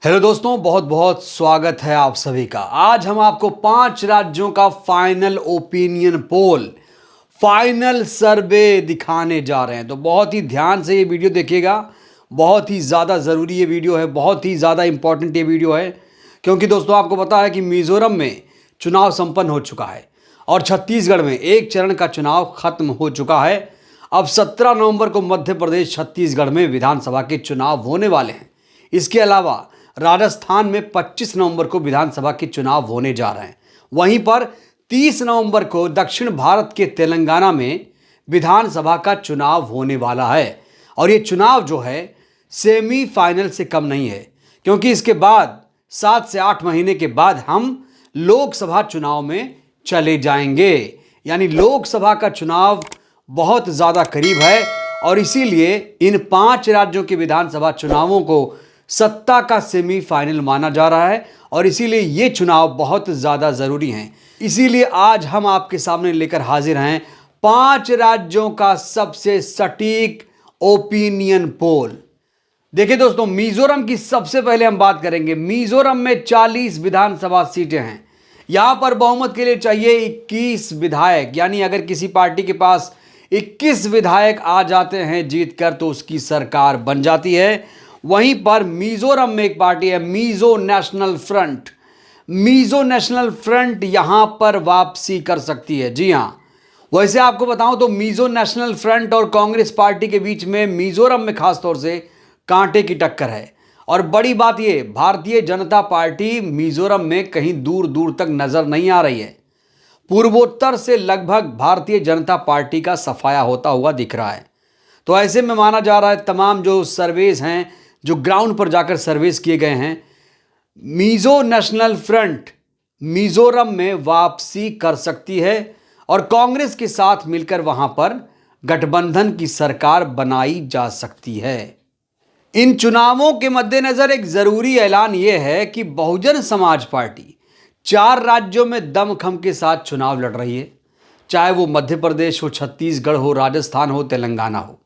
Hello दोस्तों, बहुत बहुत स्वागत है आप सभी का। आज हम आपको 5 राज्यों का फाइनल ओपिनियन पोल, फाइनल सर्वे दिखाने जा रहे हैं। तो बहुत ही ध्यान से ये वीडियो देखिएगा। बहुत ही ज़्यादा ज़रूरी ये वीडियो है, बहुत ही ज़्यादा इंपॉर्टेंट ये वीडियो है, क्योंकि दोस्तों आपको पता है कि मिजोरम में चुनाव संपन्न हो चुका है और छत्तीसगढ़ में एक चरण का चुनाव खत्म हो चुका है। अब 17 नवंबर को मध्य प्रदेश छत्तीसगढ़ में विधानसभा के चुनाव होने वाले हैं। इसके अलावा राजस्थान में 25 नवंबर को विधानसभा के चुनाव होने जा रहे हैं। वहीं पर 30 नवंबर को दक्षिण भारत के तेलंगाना में विधानसभा का चुनाव होने वाला है। और ये चुनाव जो है सेमीफाइनल से कम नहीं है, क्योंकि इसके बाद 7 से 8 महीने के बाद हम लोकसभा चुनाव में चले जाएंगे। यानी लोकसभा का चुनाव बहुत ज़्यादा करीब है और इसीलिए इन 5 राज्यों के विधानसभा चुनावों को सत्ता का सेमीफाइनल माना जा रहा है और इसीलिए ये चुनाव बहुत ज़्यादा ज़रूरी हैं। इसीलिए आज हम आपके सामने लेकर हाजिर हैं 5 राज्यों का सबसे सटीक ओपिनियन पोल। देखिए दोस्तों, मिजोरम की सबसे पहले हम बात करेंगे। मिजोरम में 40 विधानसभा सीटें हैं। यहां पर बहुमत के लिए चाहिए 21 विधायक, यानी अगर किसी पार्टी के पास 21 विधायक आ जाते हैं जीतकर तो उसकी सरकार बन जाती है। वहीं पर मिजोरम में एक पार्टी है Mizo national front. Mizo national front यहां पर वापसी कर सकती है। जी हां, वैसे आपको बताऊं तो मिजो नेशनल फ्रंट और कांग्रेस पार्टी के बीच में मिजोरम में खासतौर से कांटे की टक्कर है। और बड़ी बात यह, भारतीय जनता पार्टी मिजोरम में कहीं दूर दूर तक नजर नहीं आ रही है। पूर्वोत्तर से लगभग भारतीय जनता पार्टी का सफाया होता हुआ दिख रहा है। तो ऐसे में माना जा रहा है, तमाम जो सर्वेज हैं, जो ग्राउंड पर जाकर सर्वेस किए गए हैं, मिजो नेशनल फ्रंट मिजोरम में वापसी कर सकती है और कांग्रेस के साथ मिलकर वहां पर गठबंधन की सरकार बनाई जा सकती है। इन चुनावों के मद्देनजर एक जरूरी ऐलान यह है कि बहुजन समाज पार्टी 4 राज्यों में दमखम के साथ चुनाव लड़ रही है, चाहे वो मध्य प्रदेश हो, छत्तीसगढ़ हो, राजस्थान हो, तेलंगाना हो।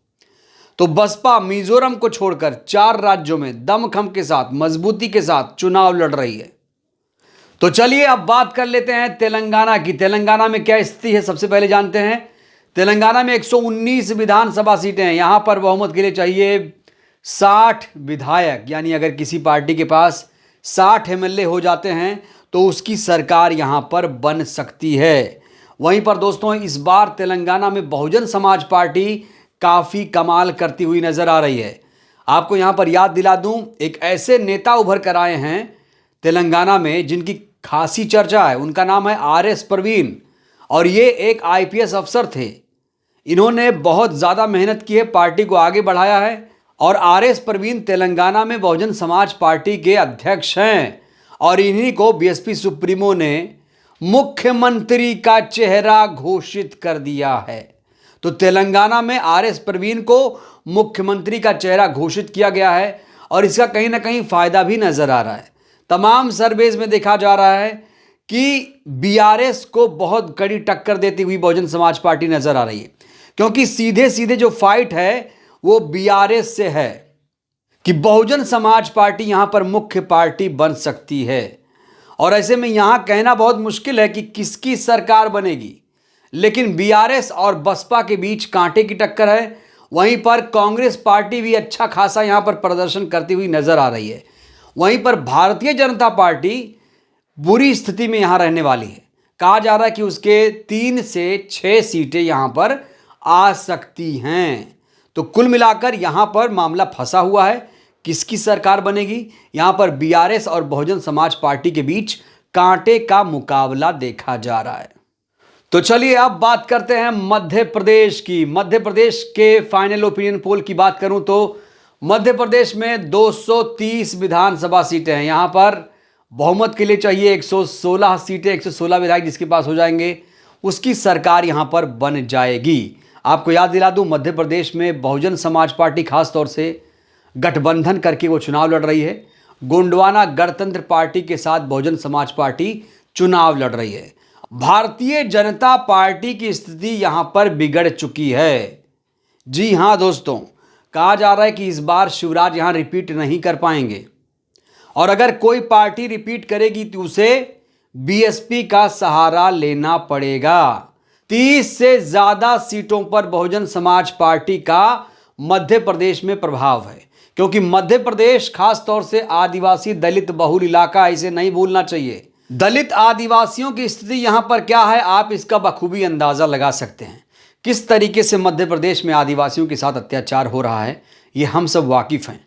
तो बसपा मिजोरम को छोड़कर 4 राज्यों में दमखम के साथ, मजबूती के साथ चुनाव लड़ रही है। तो चलिए अब बात कर लेते हैं तेलंगाना की। तेलंगाना में क्या स्थिति है सबसे पहले जानते हैं। तेलंगाना में 119 विधानसभा सीटें हैं। यहां पर बहुमत के लिए चाहिए 60 विधायक, यानी अगर किसी पार्टी के पास 60 एमएलए हो जाते हैं तो उसकी सरकार यहां पर बन सकती है। वहीं पर दोस्तों, इस बार तेलंगाना में बहुजन समाज पार्टी काफ़ी कमाल करती हुई नजर आ रही है। आपको यहां पर याद दिला दूं, एक ऐसे नेता उभर कर आए हैं तेलंगाना में जिनकी खासी चर्चा है। उनका नाम है आरएस परवीन और ये एक आईपीएस अफसर थे। इन्होंने बहुत ज़्यादा मेहनत की है, पार्टी को आगे बढ़ाया है और आरएस परवीन तेलंगाना में बहुजन समाज पार्टी के अध्यक्ष हैं और इन्हीं को बीएसपी सुप्रीमो ने मुख्यमंत्री का चेहरा घोषित कर दिया है। तो तेलंगाना में आरएस परवीन को मुख्यमंत्री का चेहरा घोषित किया गया है और इसका कहीं ना कहीं फायदा भी नजर आ रहा है। तमाम सर्वेज में देखा जा रहा है कि बीआरएस को बहुत कड़ी टक्कर देती हुई बहुजन समाज पार्टी नजर आ रही है, क्योंकि सीधे सीधे जो फाइट है वो बीआरएस से है कि बहुजन समाज पार्टी यहां पर मुख्य पार्टी बन सकती है। और ऐसे में यहां कहना बहुत मुश्किल है कि किसकी सरकार बनेगी, लेकिन बीआरएस और बसपा के बीच कांटे की टक्कर है। वहीं पर कांग्रेस पार्टी भी अच्छा खासा यहां पर प्रदर्शन करती हुई नजर आ रही है। वहीं पर भारतीय जनता पार्टी बुरी स्थिति में यहां रहने वाली है। कहा जा रहा है कि उसके 3 से 6 सीटें यहां पर आ सकती हैं। तो कुल मिलाकर यहां पर मामला फंसा हुआ है, किसकी सरकार बनेगी। यहां पर बीआरएस और बहुजन समाज पार्टी के बीच कांटे का मुकाबला देखा जा रहा है। तो चलिए अब बात करते हैं मध्य प्रदेश की। मध्य प्रदेश के फाइनल ओपिनियन पोल की बात करूं तो मध्य प्रदेश में 230 विधानसभा सीटें हैं। यहां पर बहुमत के लिए चाहिए 116 सीटें, 116 विधायक जिसके पास हो जाएंगे उसकी सरकार यहां पर बन जाएगी। आपको याद दिला दूं, मध्य प्रदेश में बहुजन समाज पार्टी खासतौर से गठबंधन करके वो चुनाव लड़ रही है। गोंडवाना गणतंत्र पार्टी के साथ बहुजन समाज पार्टी चुनाव लड़ रही है। भारतीय जनता पार्टी की स्थिति यहां पर बिगड़ चुकी है। जी हां दोस्तों, कहा जा रहा है कि इस बार शिवराज यहां रिपीट नहीं कर पाएंगे। और अगर कोई पार्टी रिपीट करेगी तो उसे बीएसपी का सहारा लेना पड़ेगा। 30 से ज्यादा सीटों पर बहुजन समाज पार्टी का मध्य प्रदेश में प्रभाव है, क्योंकि मध्य प्रदेश खास तौर से आदिवासी दलित बहुल इलाका, इसे नहीं भूलना चाहिए। दलित आदिवासियों की स्थिति यहां पर क्या है, आप इसका बखूबी अंदाजा लगा सकते हैं। किस तरीके से मध्य प्रदेश में आदिवासियों के साथ अत्याचार हो रहा है, ये हम सब वाकिफ हैं।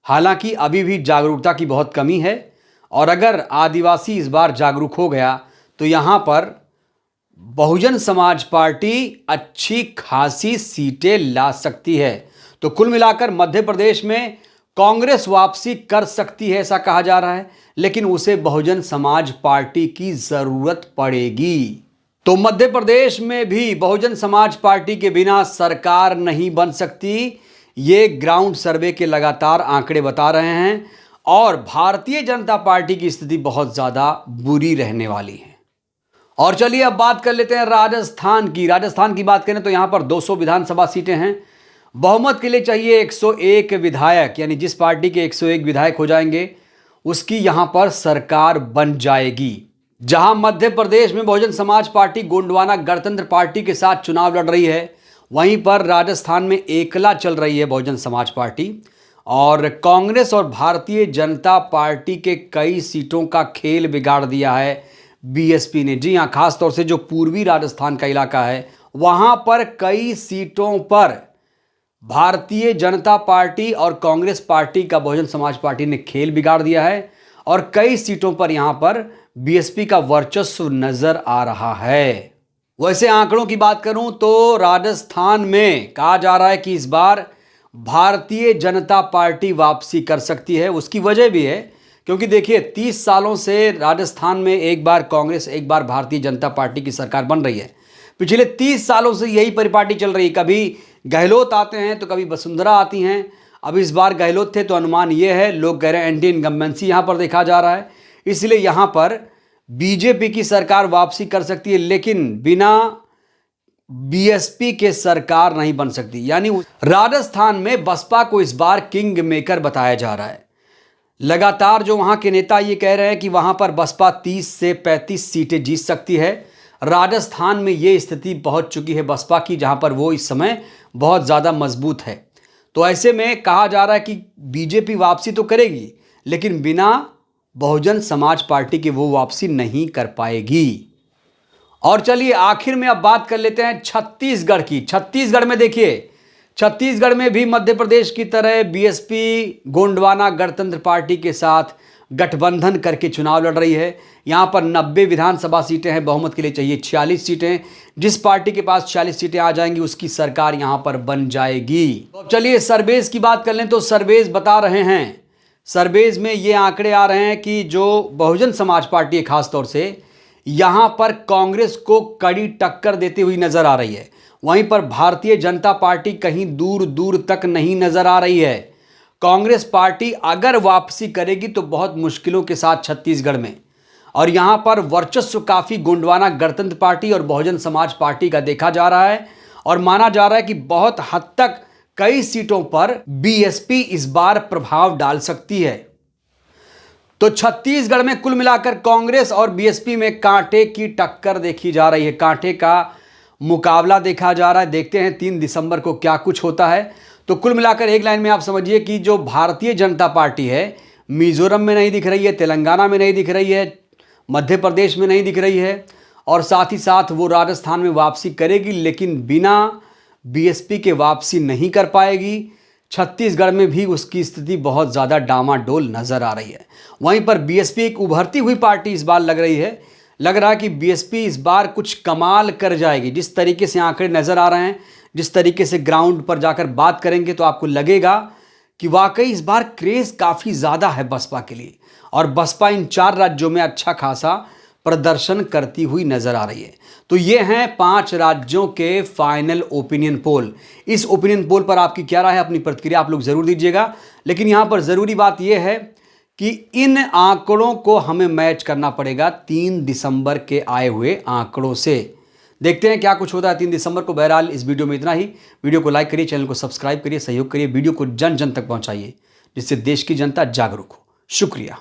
हालांकि अभी भी जागरूकता की बहुत कमी है, और अगर आदिवासी इस बार जागरूक हो गया तो यहां पर बहुजन समाज पार्टी अच्छी खासी सीटें ला सकती है। तो कुल मिलाकर मध्य प्रदेश में कांग्रेस वापसी कर सकती है, ऐसा कहा जा रहा है, लेकिन उसे बहुजन समाज पार्टी की जरूरत पड़ेगी। तो मध्य प्रदेश में भी बहुजन समाज पार्टी के बिना सरकार नहीं बन सकती, ये ग्राउंड सर्वे के लगातार आंकड़े बता रहे हैं। और भारतीय जनता पार्टी की स्थिति बहुत ज्यादा बुरी रहने वाली है। और चलिए अब बात कर लेते हैं राजस्थान की। राजस्थान की बात करें तो यहां पर 200 विधानसभा सीटें हैं। बहुमत के लिए चाहिए 101 विधायक, यानी जिस पार्टी के 101 विधायक हो जाएंगे उसकी यहां पर सरकार बन जाएगी। जहां मध्य प्रदेश में बहुजन समाज पार्टी गोंडवाना गणतंत्र पार्टी के साथ चुनाव लड़ रही है, वहीं पर राजस्थान में एकला चल रही है बहुजन समाज पार्टी। और कांग्रेस और भारतीय जनता पार्टी के कई सीटों का खेल बिगाड़ दिया है बीएसपी ने। जी हाँ, खासतौर से जो पूर्वी राजस्थान का इलाका है वहां पर कई सीटों पर भारतीय जनता पार्टी और कांग्रेस पार्टी का बहुजन समाज पार्टी ने खेल बिगाड़ दिया है, और कई सीटों पर यहां पर बीएसपी का वर्चस्व नजर आ रहा है। वैसे आंकड़ों की बात करूं तो राजस्थान में कहा जा रहा है कि इस बार भारतीय जनता पार्टी वापसी कर सकती है। उसकी वजह भी है क्योंकि देखिए 30 सालों से राजस्थान में एक बार कांग्रेस एक बार भारतीय जनता पार्टी की सरकार बन रही है। पिछले 30 सालों से यही परिपाटी चल रही है, कभी गहलोत आते हैं तो कभी वसुंधरा आती हैं। अब इस बार गहलोत थे तो अनुमान ये है, लोग कह रहे हैं एंटी इनकम्बेंसी यहां पर देखा जा रहा है, इसलिए यहां पर बीजेपी की सरकार वापसी कर सकती है, लेकिन बिना बीएसपी के सरकार नहीं बन सकती। यानी राजस्थान में बसपा को इस बार किंग मेकर बताया जा रहा है। लगातार जो वहां के नेता ये कह रहे हैं कि वहां पर बसपा 30 से 35 सीटें जीत सकती है। राजस्थान में ये स्थिति पहुंच चुकी है बसपा की, जहां पर वो इस समय बहुत ज़्यादा मजबूत है। तो ऐसे में कहा जा रहा है कि बीजेपी वापसी तो करेगी, लेकिन बिना बहुजन समाज पार्टी के वो वापसी नहीं कर पाएगी। और चलिए आखिर में अब बात कर लेते हैं छत्तीसगढ़ की। छत्तीसगढ़ में देखिए, छत्तीसगढ़ में भी मध्य प्रदेश की तरह बीएसपी गोंडवाना गणतंत्र पार्टी के साथ गठबंधन करके चुनाव लड़ रही है। यहां पर 90 विधानसभा सीटें हैं, बहुमत के लिए चाहिए 46 सीटें। जिस पार्टी के पास 40 सीटें आ जाएंगी उसकी सरकार यहां पर बन जाएगी। तो चलिए सर्वेज की बात कर लें तो सर्वेज बता रहे हैं, सर्वेज में ये आंकड़े आ रहे हैं कि जो बहुजन समाज पार्टी है खासतौर से यहां पर कांग्रेस को कड़ी टक्कर देती हुई नजर आ रही है। वहीं पर भारतीय जनता पार्टी कहीं दूर दूर तक नहीं नजर आ रही है। कांग्रेस पार्टी अगर वापसी करेगी तो बहुत मुश्किलों के साथ छत्तीसगढ़ में, और यहां पर वर्चस्व काफी गोंडवाना गणतंत्र पार्टी और बहुजन समाज पार्टी का देखा जा रहा है। और माना जा रहा है कि बहुत हद तक कई सीटों पर बीएसपी इस बार प्रभाव डाल सकती है। तो छत्तीसगढ़ में कुल मिलाकर कांग्रेस और बीएसपी में कांटे की टक्कर देखी जा रही है, कांटे का मुकाबला देखा जा रहा है। देखते हैं 3 दिसंबर को क्या कुछ होता है। तो कुल मिलाकर एक लाइन में आप समझिए कि जो भारतीय जनता पार्टी है मिजोरम में नहीं दिख रही है, तेलंगाना में नहीं दिख रही है, मध्य प्रदेश में नहीं दिख रही है, और साथ ही साथ वो राजस्थान में वापसी करेगी, लेकिन बिना बीएसपी के वापसी नहीं कर पाएगी। छत्तीसगढ़ में भी उसकी स्थिति बहुत ज़्यादा डामाडोल नजर आ रही है। वहीं पर बीएसपी एक उभरती हुई पार्टी इस बार लग रही है। लग रहा है कि बीएसपी इस बार कुछ कमाल कर जाएगी। जिस तरीके से आंकड़े नजर आ रहे हैं, जिस तरीके से ग्राउंड पर जाकर बात करेंगे तो आपको लगेगा कि वाकई इस बार क्रेज काफ़ी ज़्यादा है बसपा के लिए, और बसपा इन 4 राज्यों में अच्छा खासा प्रदर्शन करती हुई नजर आ रही है। तो ये हैं 5 राज्यों के फाइनल ओपिनियन पोल। इस ओपिनियन पोल पर आपकी क्या राय है, अपनी प्रतिक्रिया आप लोग जरूर दीजिएगा। लेकिन यहां पर जरूरी बात यह है कि इन आंकड़ों को हमें मैच करना पड़ेगा 3 दिसंबर के आए हुए आंकड़ों से। देखते हैं क्या कुछ होता है 3 दिसंबर को। बहरहाल इस वीडियो में इतना ही। वीडियो को लाइक करिए, चैनल को सब्सक्राइब करिए, सहयोग करिए, वीडियो को जन जन तक पहुंचाइए, जिससे देश की जनता जागरूक हो। शुक्रिया।